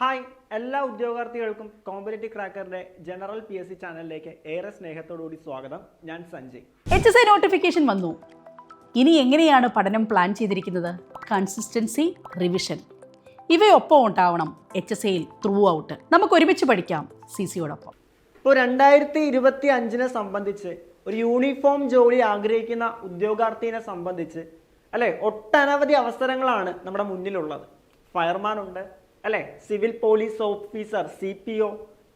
Hi എല്ലാ ഉദ്യോഗാർത്ഥികൾക്കും competitive ക്രാക്കറിന്റെ general PSC ചാനലിലേക്ക് ഏറെ സ്നേഹത്തോടുകൂടി സ്വാഗതം. ഞാൻ സഞ്ജയ്. HSI നോട്ടിഫിക്കേഷൻ വന്നു. ഇനി എങ്ങനെയാണ് പഠനം പ്ലാൻ ചെയ്തിരിക്കുന്നത്? കൺസിസ്റ്റൻസി, റിവിഷൻ ഇവയൊപ്പം ഉണ്ടാവണം HSIയിൽ ത്രൂ ഔട്ട്. നമുക്ക് ഒരുമിച്ച് പഠിക്കാം CCയോടൊപ്പം. ഇപ്പോൾ 2025 സംബന്ധിച്ച് ഒരു യൂണിഫോം ജോലി ആഗ്രഹിക്കുന്ന ഉദ്യോഗാർത്ഥിയെ സംബന്ധിച്ച് അല്ലെ ഒട്ടനവധി അവസരങ്ങളാണ് നമ്മുടെ മുന്നിലുള്ളത്. ഫയർമാൻ ഉണ്ട് അല്ലെ, civil police officer, CPO,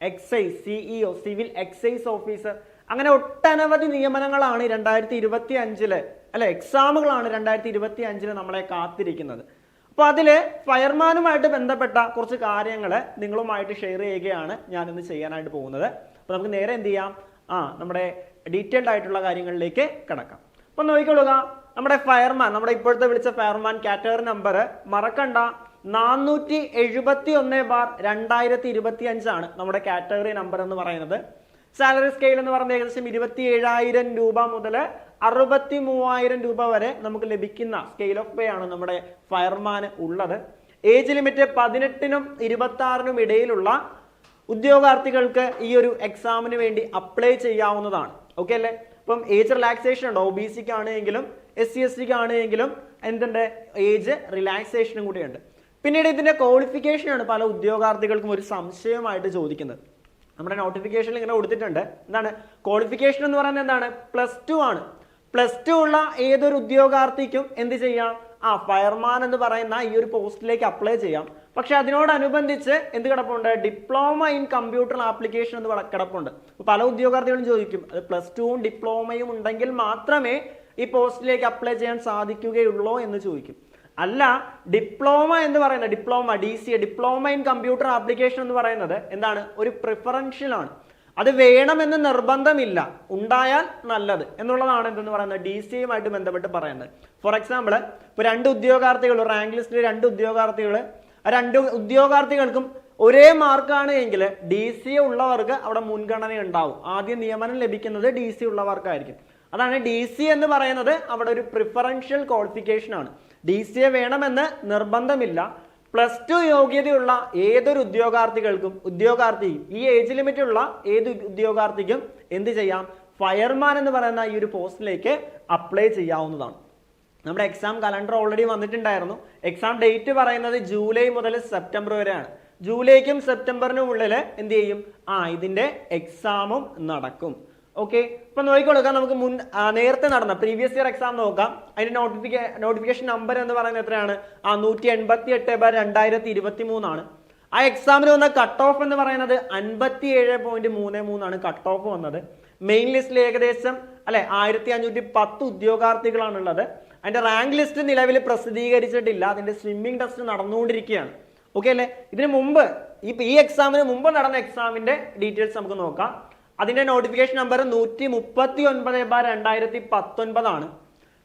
excise, CEO, civil excise officer, അങ്ങനെ ഒട്ടനവധി നിയമനങ്ങളാണ് 2025 അല്ലെ എക്സാമുകളാണ് 2025 നമ്മളെ കാത്തിരിക്കുന്നത്. അപ്പോൾ അതില് ഫയർമാനുമായിട്ട് ബന്ധപ്പെട്ട കുറച്ച് കാര്യങ്ങൾ നിങ്ങളുമായിട്ട് ഷെയർ ചെയ്യുകയാണ് ഞാൻ ഇന്ന് ചെയ്യാനായിട്ട് പോകുന്നത്. അപ്പോൾ നമുക്ക് നേരെ എന്ത് ചെയ്യാം, നമ്മുടെ ഡീറ്റെയിൽഡ് ആയിട്ടുള്ള കാര്യങ്ങളിലേക്ക് കിടക്കാം. അപ്പൊ നോക്കിക്കൊള്ളുക, നമ്മുടെ ഫയർമാൻ, നമ്മുടെ ഇപ്പോഴത്തെ വിളിച്ച ഫയർമാൻ കാറ്റഗറി നമ്പർ മറക്കണ്ട, 471/2025 ആണ് നമ്മുടെ കാറ്റഗറി നമ്പർ എന്ന് പറയുന്നത്. സാലറി സ്കെയിൽ എന്ന് പറയുന്നത് ഏകദേശം 27,000 രൂപ മുതൽ 63,000 രൂപ വരെ നമുക്ക് ലഭിക്കുന്ന സ്കെയിൽ ഓഫ് പേ ആണ് നമ്മുടെ ഫയർമാന് ഉള്ളത്. ഏജ് ലിമിറ്റ് 18-നും 26-നും ഇടയിലുള്ള ഉദ്യോഗാർത്ഥികൾക്ക് ഈ ഒരു എക്സാമിന് വേണ്ടി അപ്ലൈ ചെയ്യാവുന്നതാണ്. ഓക്കെ അല്ലേ? ഇപ്പം ഏജ് റിലാക്സേഷൻ ഉണ്ട്, OBCക്ക് ആണെങ്കിലും SC/STക്ക് ആണെങ്കിലും എന്തുണ്ട്, ഏജ് റിലാക്സേഷനും കൂടിയുണ്ട്. പിന്നീട് ഇതിന്റെ ക്വാളിഫിക്കേഷൻ ആണ് പല ഉദ്യോഗാർത്ഥികൾക്കും ഒരു സംശയമായിട്ട് ചോദിക്കുന്നത്. നമ്മുടെ നോട്ടിഫിക്കേഷനിൽ ഇങ്ങനെ കൊടുത്തിട്ടുണ്ട്, എന്താണ് ക്വാളിഫിക്കേഷൻ എന്ന് പറയുന്നത്, എന്താണ് +2 ആണ്. +2 ഉള്ള ഏതൊരു ഉദ്യോഗാർത്ഥിക്കും എന്ത് ചെയ്യാം, ഫയർമാൻ എന്ന് പറയുന്ന ഈ ഒരു പോസ്റ്റിലേക്ക് അപ്ലൈ ചെയ്യാം. പക്ഷെ അതിനോടനുബന്ധിച്ച് എന്ത് കിടപ്പുണ്ട്, ഡിപ്ലോമ ഇൻ കമ്പ്യൂട്ടർ ആപ്ലിക്കേഷൻ എന്ന് കിടപ്പുണ്ട്. പല ഉദ്യോഗാർത്ഥികളും ചോദിക്കും, അത് +2ഉം ഡിപ്ലോമയും ഉണ്ടെങ്കിൽ മാത്രമേ ഈ പോസ്റ്റിലേക്ക് അപ്ലൈ ചെയ്യാൻ സാധിക്കുകയുള്ളൂ എന്ന് ചോദിക്കും. അല്ല, ഡിപ്ലോമ എന്ന് പറയുന്നത്, diploma DCA, diploma in computer application എന്ന് പറയുന്നത് എന്താണ്, ഒരു പ്രിഫറൻഷ്യൽ ആണ്. അത് വേണമെന്ന് നിർബന്ധമില്ല, ഉണ്ടായാൽ നല്ലത് എന്നുള്ളതാണ് എന്തെന്ന് പറയുന്നത് DCAയുമായിട്ട് ബന്ധപ്പെട്ട് പറയുന്നത്. ഫോർ എക്സാമ്പിൾ, ഇപ്പൊ 2 ഉദ്യോഗാർത്ഥികൾ, റാങ്ക് ലിസ്റ്റിൽ 2 ഉദ്യോഗാർത്ഥികൾ, 2 ഉദ്യോഗാർത്ഥികൾക്കും ഒരേ മാർക്കാണ് എങ്കിൽ DCA ഉള്ളവർക്ക് അവിടെ മുൻഗണന ഉണ്ടാവും. ആദ്യം നിയമനം ലഭിക്കുന്നത് DCA ഉള്ളവർക്കായിരിക്കും. അതാണ് DCA എന്ന് പറയുന്നത്, അവിടെ ഒരു പ്രിഫറൻഷ്യൽ ക്വാളിഫിക്കേഷൻ ആണ്. DCA വേണമെന്ന് നിർബന്ധമില്ല. +2 യോഗ്യതയുള്ള ഏതൊരു ഉദ്യോഗാർത്ഥിക്കും ഈ ഏജ് ലിമിറ്റ് ഉള്ള ഏത് ഉദ്യോഗാർത്ഥിക്കും എന്ത് ചെയ്യാം, ഫയർമാൻ എന്ന് പറയുന്ന ഈ ഒരു പോസ്റ്റിലേക്ക് അപ്ലൈ ചെയ്യാവുന്നതാണ്. നമ്മുടെ എക്സാം കലണ്ടർ ഓൾറെഡി വന്നിട്ടുണ്ടായിരുന്നു. എക്സാം ഡേറ്റ് പറയുന്നത് ജൂലൈ മുതൽ സെപ്റ്റംബർ വരെയാണ്. ജൂലൈക്കും സെപ്റ്റംബറിനും ഉള്ളിൽ എന്ത് ചെയ്യും, ഇതിന്റെ എക്സാമും നടക്കും. ഓക്കെ, ഇപ്പൊ നോക്കിക്കൊടുക്കാം, നമുക്ക് നേരത്തെ നടന്ന പ്രീവിയസ് ഇയർ എക്സാം നോക്കാം. അതിന്റെ നോട്ടിഫിക്കേഷൻ നമ്പർ എന്ന് പറയുന്നത് എത്രയാണ്, 188/2023 ആണ്. ആ എക്സാമിന് വന്ന കട്ട് ഓഫ് എന്ന് പറയുന്നത് 57.33 ആണ് കട്ട് ഓഫ് വന്നത്. മെയിൻ ലിസ്റ്റിൽ ഏകദേശം 1510 ഉദ്യോഗാർത്ഥികളാണുള്ളത്. അതിന്റെ റാങ്ക് ലിസ്റ്റ് നിലവിൽ പ്രസിദ്ധീകരിച്ചിട്ടില്ല, അതിന്റെ സ്വിമ്മിംഗ് ടെസ്റ്റ് നടന്നുകൊണ്ടിരിക്കുകയാണ്. ഓക്കെ അല്ലെ? ഇതിനു മുമ്പ് ഈ എക്സാമിന് മുമ്പ് നടന്ന എക്സാമിന്റെ ഡീറ്റെയിൽസ് നമുക്ക് നോക്കാം. അതിന്റെ നോട്ടിഫിക്കേഷൻ നമ്പർ 139/2019 ആണ്.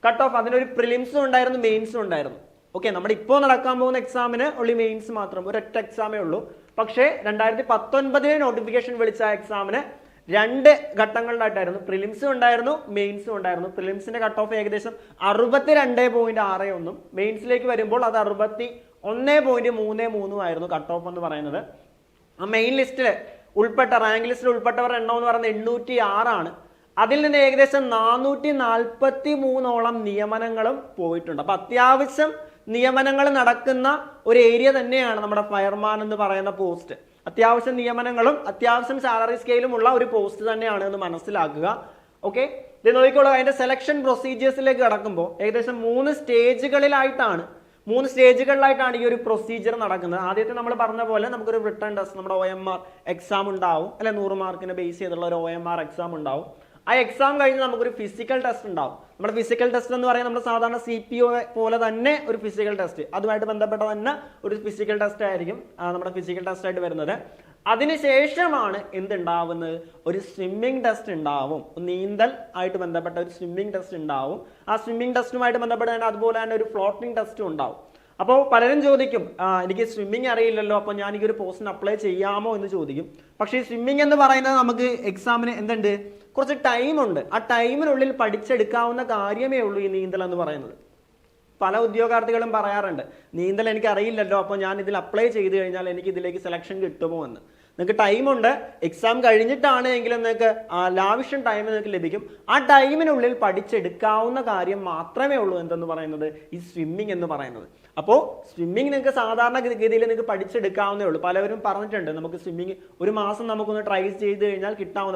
കട്ട് ഓഫ് അതിനൊരു പ്രിലിംസും ഉണ്ടായിരുന്നു, മെയിൻസും ഉണ്ടായിരുന്നു. ഓക്കെ, നമ്മുടെ ഇപ്പോൾ നടക്കാൻ പോകുന്ന എക്സാമിന് ഉള്ളി മെയിൻസ് മാത്രം, ഒരൊറ്റ എക്സാമേ ഉള്ളൂ. പക്ഷേ 2019 നോട്ടിഫിക്കേഷൻ വിളിച്ച എക്സാമിന് 2 ഘട്ടങ്ങളിലായിട്ടായിരുന്നു, പ്രിലിംസും ഉണ്ടായിരുന്നു, മെയിൻസും ഉണ്ടായിരുന്നു. പ്രിലിംസിന്റെ കട്ട് ഓഫ് ഏകദേശം 62.61, മെയിൻസിലേക്ക് വരുമ്പോൾ അത് 61.33 ആയിരുന്നു കട്ട് ഓഫ് എന്ന് പറയുന്നത്. ആ മെയിൻ ലിസ്റ്റില് ഉൾപ്പെട്ട, റാങ്ക് ലിസ്റ്റിൽ ഉൾപ്പെട്ടവരുടെ എണ്ണം എന്ന് പറയുന്നത് 806 ആണ്. അതിൽ നിന്ന് ഏകദേശം 443ഓളം നിയമനങ്ങളും പോയിട്ടുണ്ട്. അപ്പൊ അത്യാവശ്യം നിയമനങ്ങൾ നടക്കുന്ന ഒരു ഏരിയ തന്നെയാണ് നമ്മുടെ ഫയർമാൻ എന്ന് പറയുന്ന പോസ്റ്റ്. അത്യാവശ്യം നിയമനങ്ങളും അത്യാവശ്യം സാലറി സ്കെയിലും ഉള്ള ഒരു പോസ്റ്റ് തന്നെയാണ് എന്ന് മനസ്സിലാക്കുക. ഓക്കെ, ഇത് നോക്കിക്കോളൂ. അതിന്റെ സെലക്ഷൻ പ്രൊസീജിയേഴ്സിലേക്ക് കടക്കുമ്പോൾ ഏകദേശം 3 സ്റ്റേജുകളിലായിട്ടാണ് ഈ ഒരു പ്രൊസീജിയർ നടക്കുന്നത്. ആദ്യത്തെ നമ്മൾ പറഞ്ഞ പോലെ നമുക്കൊരു റിട്ടേൺ ടെസ്റ്റ്, നമ്മുടെ OMR എക്സാം ഉണ്ടാവും, 100 മാർക്കിനെ ബേസ് ചെയ്തുള്ള ഒരു OMR എക്സാം ഉണ്ടാവും. ആ എക്സാം കഴിഞ്ഞ് നമുക്കൊരു ഫിസിക്കൽ ടെസ്റ്റ് ഉണ്ടാവും. നമ്മുടെ ഫിസിക്കൽ ടെസ്റ്റ് എന്ന് പറയുന്നത് നമ്മുടെ സാധാരണ CPO പോലെ തന്നെ ഒരു ഫിസിക്കൽ ടെസ്റ്റ്, അതുമായിട്ട് ബന്ധപ്പെട്ട തന്നെ ഒരു ഫിസിക്കൽ ടെസ്റ്റ് ആയിരിക്കും നമ്മുടെ ഫിസിക്കൽ ടെസ്റ്റ് ആയിട്ട് വരുന്നത്. അതിനുശേഷമാണ് എന്തുണ്ടാവുന്നത്, ഒരു സ്വിമ്മിംഗ് ടെസ്റ്റ് ഉണ്ടാവും. നീന്തൽ ആയിട്ട് ബന്ധപ്പെട്ട ഒരു സ്വിമ്മിംഗ് ടെസ്റ്റ് ഉണ്ടാവും. ആ സ്വിമ്മിംഗ് ടെസ്റ്റുമായിട്ട് ബന്ധപ്പെട്ട് തന്നെ അതുപോലെ തന്നെ ഒരു ഫ്ലോട്ടിംഗ് ടെസ്റ്റും ഉണ്ടാവും. അപ്പോൾ പലരും ചോദിക്കും, എനിക്ക് സ്വിമ്മിംഗ് അറിയില്ലല്ലോ, അപ്പോൾ ഞാൻ ഈ ഒരു പോസ്റ്റിന് അപ്ലൈ ചെയ്യാമോ എന്ന് ചോദിക്കും. പക്ഷേ ഈ സ്വിമ്മിംഗ് എന്ന് പറയുന്നത് നമുക്ക് എക്സാമിന് എന്തുണ്ട്, കുറച്ച് ടൈമുണ്ട്. ആ ടൈമിനുള്ളിൽ പഠിച്ചെടുക്കാവുന്ന കാര്യമേ ഉള്ളൂ ഈ നീന്തൽ എന്ന് പറയുന്നത്. പല ഉദ്യോഗാർത്ഥികളും പറയാറുണ്ട്, നീന്തൽ എനിക്ക് അറിയില്ലല്ലോ, അപ്പോൾ ഞാൻ ഇതിൽ അപ്ലൈ ചെയ്ത് കഴിഞ്ഞാൽ എനിക്ക് ഇതിലേക്ക് സെലക്ഷൻ കിട്ടുമോ എന്ന്. നിങ്ങൾക്ക് ടൈമുണ്ട്, എക്സാം കഴിഞ്ഞിട്ടാണ് എങ്കിലും നിങ്ങൾക്ക് ലാവിഷൻ ടൈം നിങ്ങൾക്ക് ലഭിക്കും. ആ ടൈമിനുള്ളിൽ പഠിച്ചെടുക്കാവുന്ന കാര്യം മാത്രമേ ഉള്ളൂ എന്തെന്ന് പറയുന്നത്, ഈ സ്വിമ്മിങ് എന്ന് പറയുന്നത്. അപ്പോൾ സ്വിമ്മിങ് നിങ്ങൾക്ക് സാധാരണ ഗതിയിൽ നിങ്ങൾക്ക് പഠിച്ചെടുക്കാവുന്നേ ഉള്ളൂ. പലവരും പറഞ്ഞിട്ടുണ്ട് നമുക്ക് സ്വിമ്മിങ് ഒരു മാസം നമുക്കൊന്ന് ട്രൈ ചെയ്ത് കഴിഞ്ഞാൽ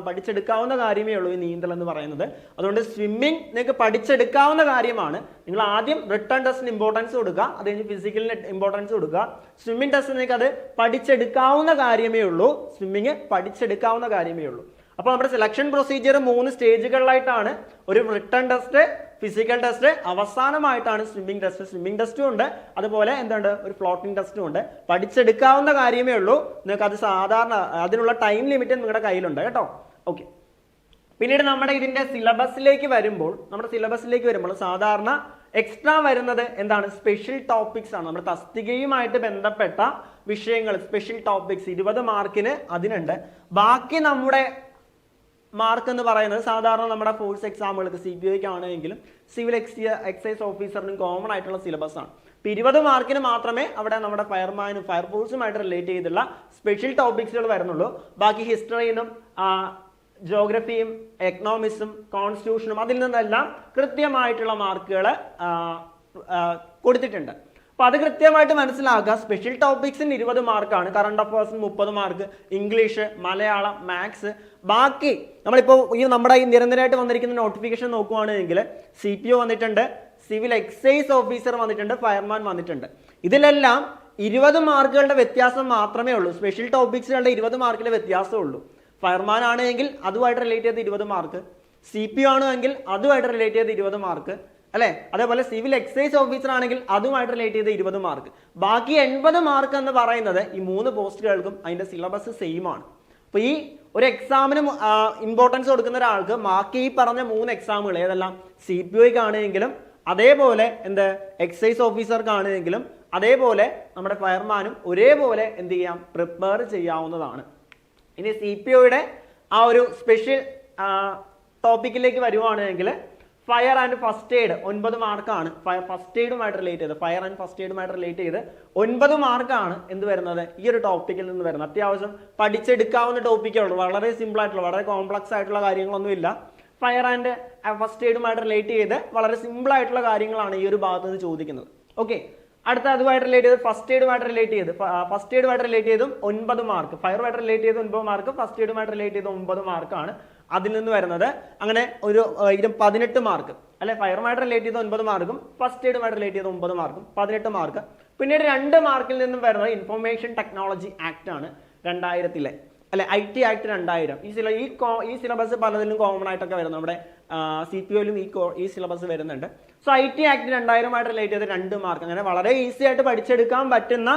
പഠിച്ചെടുക്കാവുന്ന കാര്യമേ ഉള്ളൂ ഈ നീന്തൽ എന്ന് പറയുന്നത്. അതുകൊണ്ട് സ്വിമ്മിങ് നിങ്ങൾക്ക് പഠിച്ചെടുക്കാവുന്ന കാര്യമാണ്. നിങ്ങൾ ആദ്യം റിട്ടേൺ ടെസ്റ്റിന് ഇമ്പോർട്ടൻസ് കൊടുക്കുക, അത് കഴിഞ്ഞ് ഫിസിക്കലിന് ഇമ്പോർട്ടൻസ് കൊടുക്കുക. സ്വിമ്മിങ് ടെസ്റ്റ് നിങ്ങൾക്ക് അത് പഠിച്ചെടുക്കാവുന്ന കാര്യമേ ഉള്ളൂ, സ്വിമ്മിങ് പഠിച്ചെടുക്കാവുന്ന കാര്യമേ ഉള്ളൂ. അപ്പോൾ നമ്മുടെ സെലക്ഷൻ പ്രൊസീജിയർ 3 സ്റ്റേജുകളിലായിട്ടാണ്. ഒരു റിട്ടേൺ ടെസ്റ്റ്, ഫിസിക്കൽ ടെസ്റ്റ്, അവസാനമായിട്ടാണ് സ്വിമ്മിംഗ് ടെസ്റ്റ്. സ്വിമ്മിംഗ് ടെസ്റ്റും ഉണ്ട്, അതുപോലെ എന്തുണ്ട്, ഒരു ഫ്ലോട്ടിംഗ് ടെസ്റ്റും ഉണ്ട്. പഠിച്ചെടുക്കാവുന്ന കാര്യമേ ഉള്ളൂ. നിങ്ങൾക്ക് അത് സാധാരണ അതിനുള്ള ടൈം ലിമിറ്റ് നിങ്ങളുടെ കയ്യിലുണ്ട് കേട്ടോ. ഓക്കെ, പിന്നീട് നമ്മുടെ ഇതിന്റെ സിലബസിലേക്ക് വരുമ്പോൾ സാധാരണ എക്സ്ട്രാ വരുന്നത് എന്താണ്, സ്പെഷ്യൽ ടോപ്പിക്സ് ആണ്. നമ്മുടെ തസ്തികയുമായിട്ട് ബന്ധപ്പെട്ട വിഷയങ്ങൾ, സ്പെഷ്യൽ ടോപ്പിക്സ് 20 മാർക്കിന് അതിനുണ്ട്. ബാക്കി നമ്മുടെ മാർക്ക് എന്ന് പറയുന്നത് സാധാരണ നമ്മുടെ ഫോഴ്സ് എക്സാമുകൾക്ക് CPOയ്ക്ക് ആണെങ്കിലും സിവിൽ എക്സൈസ് ഓഫീസറിനും കോമൺ ആയിട്ടുള്ള സിലബസ് ആണ്. 20 മാർക്കിന് മാത്രമേ അവിടെ നമ്മുടെ ഫയർമാനും ഫയർഫോഴ്സുമായിട്ട് റിലേറ്റ് ചെയ്തുള്ള സ്പെഷ്യൽ ടോപ്പിക്സുകൾ വരുന്നുള്ളൂ. ബാക്കി ഹിസ്റ്ററിയും ജോഗ്രഫിയും എക്കണോമിക്സും കോൺസ്റ്റിറ്റ്യൂഷനും അതിൽ നിന്നെല്ലാം കൃത്യമായിട്ടുള്ള മാർക്കുകൾ കൊടുത്തിട്ടുണ്ട്. അപ്പൊ അത് കൃത്യമായിട്ട് മനസ്സിലാക്കുക. സ്പെഷ്യൽ ടോപ്പിക്സിന് 20 മാർക്കാണ്, കറണ്ട് അഫയേഴ്സിന് 30 മാർക്ക്, ഇംഗ്ലീഷ്, മലയാളം, മാത്സ്. ബാക്കി നമ്മളിപ്പോൾ നമ്മുടെ ഈ നിരന്തരമായിട്ട് വന്നിരിക്കുന്ന നോട്ടിഫിക്കേഷൻ നോക്കുകയാണെങ്കിൽ CPO വന്നിട്ടുണ്ട്, സിവിൽ എക്സൈസ് ഓഫീസർ വന്നിട്ടുണ്ട്, ഫയർമാൻ വന്നിട്ടുണ്ട്. ഇതിലെല്ലാം 20 മാർക്കുകളുടെ വ്യത്യാസം മാത്രമേ ഉള്ളൂ. സ്പെഷ്യൽ ടോപ്പിക്സുകളുടെ 20 മാർക്കിലെ വ്യത്യാസമേ ഉള്ളൂ. ഫയർമാൻ ആണെങ്കിൽ അതുമായിട്ട് റിലേറ്റ് ചെയ്ത് 20 മാർക്ക്, CPO ആണെങ്കിൽ അതുമായിട്ട് റിലേറ്റ് ചെയ്ത് 20 മാർക്ക്, അല്ലെ? അതേപോലെ സിവിൽ എക്സൈസ് ഓഫീസർ ആണെങ്കിൽ അതുമായിട്ട് റിലേറ്റ് ചെയ്ത് 20 മാർക്ക്. ബാക്കി 80 മാർക്ക് എന്ന് പറയുന്നത് ഈ 3 പോസ്റ്റുകൾക്കും അതിന്റെ സിലബസ് സെയിം ആണ്. അപ്പൊ ഈ ഒരു എക്സാമിന് ഇമ്പോർട്ടൻസ് കൊടുക്കുന്ന ഒരാൾക്ക് ബാക്കി ഈ പറഞ്ഞ 3 എക്സാമുകൾ ഏതെല്ലാം, CPOയ്ക്ക് ആണെങ്കിലും അതേപോലെ എക്സൈസ് ഓഫീസർക്ക് ആണെങ്കിലും അതേപോലെ നമ്മുടെ ഫയർമാനും ഒരേപോലെ എന്ത് ചെയ്യാം, പ്രിപ്പയർ ചെയ്യാവുന്നതാണ്. ഇനി CPOയുടെ ആ ഒരു സ്പെഷ്യൽ ടോപ്പിക്കിലേക്ക് വരുവാണെങ്കിൽ ഫയർ ആൻഡ് ഫസ്റ്റ് എയ്ഡ് 9 മാർക്കാണ്. ഫസ്റ്റ് എയ്ഡുമായിട്ട് റിലേറ്റ് ചെയ്ത് 9 മാർക്കാണ് എന്ത് വരുന്നത്, ഈ ഒരു ടോപ്പിക്കിൽ നിന്ന് വരുന്നത്. അത്യാവശ്യം പഠിച്ചെടുക്കാവുന്ന ടോപ്പിക്കേ ഉള്ളൂ. വളരെ സിമ്പിൾ ആയിട്ടുള്ള, വളരെ കോംപ്ലക്സ് ആയിട്ടുള്ള കാര്യങ്ങളൊന്നുമില്ല. ഫയർ ആൻഡ് ഫസ്റ്റ് എയ്ഡുമായിട്ട് റിലേറ്റ് ചെയ്ത് വളരെ സിമ്പിൾ ആയിട്ടുള്ള കാര്യങ്ങളാണ് ഈ ഒരു ഭാഗത്ത് നിന്ന് ചോദിക്കുന്നത്. ഓക്കെ, അടുത്ത അതുമായിട്ട് റിലേറ്റ് ചെയ്ത് ഫസ്റ്റ് എയ്ഡുമായിട്ട് റിലേറ്റ് ചെയ്തും 9 മാർക്ക്, ഫയറുമായിട്ട് റിലേറ്റ് ചെയ്ത് 9 മാർക്ക്, ഫസ്റ്റ് എയ്ഡുമായിട്ട് റിലേറ്റ് ചെയ്ത് 9 മാർക്കാണ് അതിൽ നിന്ന് വരുന്നത്. അങ്ങനെ ഒരു 18 മാർക്ക്, അല്ലെ? ഫയറുമായിട്ട് റിലേറ്റ് ചെയ്ത് 9 മാർക്കും ഫസ്റ്റ് എയ്ഡുമായിട്ട് റിലേറ്റ് ചെയ്ത് 9 മാർക്കും 18 മാർക്ക്. പിന്നീട് 2 മാർക്കിൽ നിന്നും വരുന്നത് ഇൻഫർമേഷൻ ടെക്നോളജി ആക്ട് ആണ് 2000-ലെ, അല്ലെ? IT act 2000. ഈ സിലബസ് പലതിലും കോമൺ ആയിട്ടൊക്കെ വരുന്നത്. നമ്മുടെ CPOയിലും ഈ സിലബസ് വരുന്നുണ്ട്. സോ IT ആക്ട് 2000-ആയിട്ട് റിലേറ്റ് ചെയ്ത് 2 മാർക്ക്. അങ്ങനെ വളരെ ഈസി ആയിട്ട് പഠിച്ചെടുക്കാൻ പറ്റുന്ന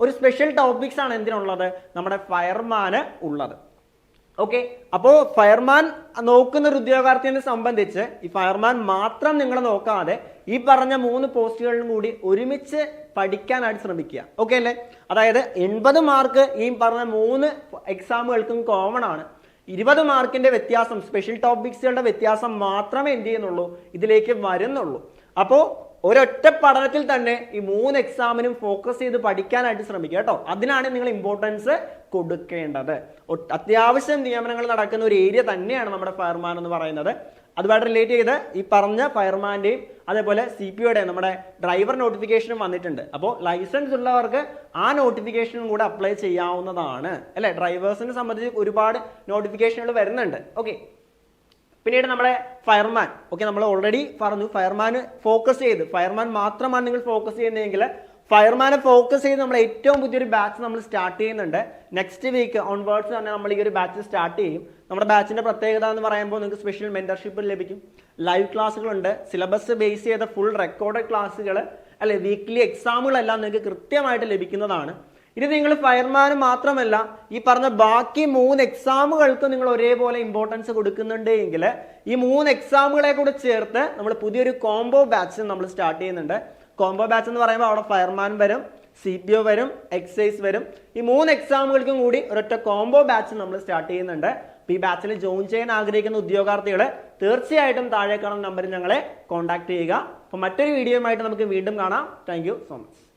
ഒരു സ്പെഷ്യൽ ടോപ്പിക്സ് ആണ് എന്തിനുള്ളത്, നമ്മുടെ ഫയർമാന് ഉള്ളത്. ഓക്കെ, അപ്പോ ഫയർമാൻ നോക്കുന്ന ഒരു ഉദ്യോഗാർത്ഥിയെ സംബന്ധിച്ച് ഈ ഫയർമാൻ മാത്രം നിങ്ങൾ നോക്കാതെ ഈ പറഞ്ഞ 3 പോസ്റ്റുകളിലും കൂടി ഒരുമിച്ച് പഠിക്കാനായിട്ട് ശ്രമിക്കുക. ഓക്കെ അല്ലേ? അതായത് 80 മാർക്ക് ഈ പറഞ്ഞ 3 എക്സാമുകൾക്കും കോമൺ ആണ്. 20 മാർക്കിന്റെ വ്യത്യാസം, സ്പെഷ്യൽ ടോപ്പിക്സുകളുടെ വ്യത്യാസം മാത്രമേ എന്ത് ചെയ്യുന്നുള്ളൂ, ഇതിലേക്ക് വരുന്നുള്ളൂ. അപ്പോ ഒരൊറ്റ പഠനത്തിൽ തന്നെ ഈ 3 എക്സാമിനും ഫോക്കസ് ചെയ്ത് പഠിക്കാനായിട്ട് ശ്രമിക്കുക കേട്ടോ. അതിനാണ് നിങ്ങൾ ഇമ്പോർട്ടൻസ് കൊടുക്കേണ്ടത്. അത്യാവശ്യം നിയമനങ്ങൾ നടക്കുന്ന ഒരു ഏരിയ തന്നെയാണ് നമ്മുടെ ഫയർമാൻ എന്ന് പറയുന്നത്. അതുമായിട്ട് റിലേറ്റ് ചെയ്ത് ഈ പറഞ്ഞ ഫയർമാന്റെയും അതേപോലെ CPOയുടെയും നമ്മുടെ ഡ്രൈവർ നോട്ടിഫിക്കേഷനും വന്നിട്ടുണ്ട്. അപ്പോൾ ലൈസൻസ് ഉള്ളവർക്ക് ആ നോട്ടിഫിക്കേഷനും കൂടെ അപ്ലൈ ചെയ്യാവുന്നതാണ്, അല്ലെ? ഡ്രൈവേഴ്സിനെ സംബന്ധിച്ച് ഒരുപാട് നോട്ടിഫിക്കേഷനുകൾ വരുന്നുണ്ട്. ഓക്കെ, പിന്നീട് നമ്മുടെ ഫയർമാൻ. ഓക്കെ, നമ്മൾ ഓൾറെഡി പറഞ്ഞു ഫയർമാൻ ഫോക്കസ് ചെയ്ത്, ഫയർമാൻ മാത്രമാണ് നിങ്ങൾ ഫോക്കസ് ചെയ്യുന്നതെങ്കിൽ ഫയർമാനെ ഫോക്കസ് ചെയ്ത് നമ്മൾ ഏറ്റവും പുതിയൊരു ബാച്ച് നമ്മൾ സ്റ്റാർട്ട് ചെയ്യുന്നുണ്ട്. നെക്സ്റ്റ് വീക്ക് ഓൺവേർഡ്സ് തന്നെ നമ്മൾ ഈ ഒരു ബാച്ച് സ്റ്റാർട്ട് ചെയ്യും. നമ്മുടെ ബാച്ചിന്റെ പ്രത്യേകത എന്ന് പറയുമ്പോൾ നിങ്ങൾക്ക് സ്പെഷ്യൽ മെന്റർഷിപ്പ് ലഭിക്കും, ലൈവ് ക്ലാസ്സുകളുണ്ട്, സിലബസ് ബേസ് ചെയ്ത ഫുൾ റെക്കോർഡഡ് ക്ലാസ്സുകൾ, അല്ലെ? വീക്ക്ലി എക്സാമുകളെല്ലാം നിങ്ങൾക്ക് കൃത്യമായിട്ട് ലഭിക്കുന്നതാണ്. ഇത് നിങ്ങൾ ഫയർമാന് മാത്രമല്ല ഈ പറഞ്ഞ ബാക്കി 3 എക്സാമുകൾക്ക് നിങ്ങൾ ഒരേപോലെ ഇമ്പോർട്ടൻസ് കൊടുക്കുന്നുണ്ട് എങ്കിൽ ഈ 3 എക്സാമുകളെ കൂടെ ചേർത്ത് നമ്മൾ പുതിയൊരു കോംബോ ബാച്ച് നമ്മൾ സ്റ്റാർട്ട് ചെയ്യുന്നുണ്ട്. കോംബോ ബാച്ച് എന്ന് പറയുമ്പോൾ അവിടെ ഫയർമാൻ വരും, CPO വരും, എക്സൈസ് വരും. ഈ 3 എക്സാമുകൾക്കും കൂടി ഒരൊറ്റ കോംബോ ബാച്ച് നമ്മൾ സ്റ്റാർട്ട് ചെയ്യുന്നുണ്ട്. അപ്പോൾ ഈ ബാച്ചിൽ ജോയിൻ ചെയ്യാൻ ആഗ്രഹിക്കുന്ന ഉദ്യോഗാർത്ഥികൾ തീർച്ചയായിട്ടും താഴെ കാണുന്ന നമ്പറിൽ ഞങ്ങളെ കോൺടാക്ട് ചെയ്യുക. അപ്പോൾ മറ്റൊരു വീഡിയോയുമായിട്ട് നമുക്ക് വീണ്ടും കാണാം. Thank you so much.